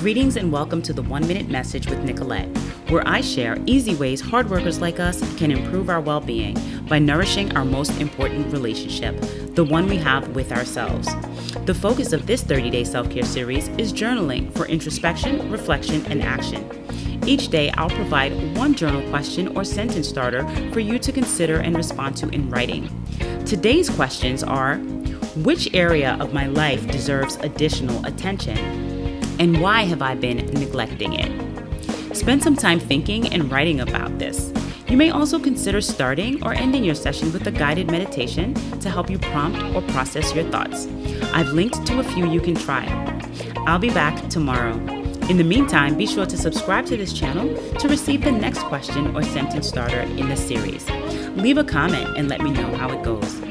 Greetings and welcome to the 1 Minute Message with Nicolette, where I share easy ways hard workers like us can improve our well-being by nourishing our most important relationship, the one we have with ourselves. The focus of this 30-day self-care series is journaling for introspection, reflection, and action. Each day, I'll provide one journal question or sentence starter for you to consider and respond to in writing. Today's questions are: which area of my life deserves additional attention? And why have I been neglecting it? Spend some time thinking and writing about this. You may also consider starting or ending your session with a guided meditation to help you prompt or process your thoughts. I've linked to a few you can try. I'll be back tomorrow. In the meantime, be sure to subscribe to this channel to receive the next question or sentence starter in the series. Leave a comment and let me know how it goes.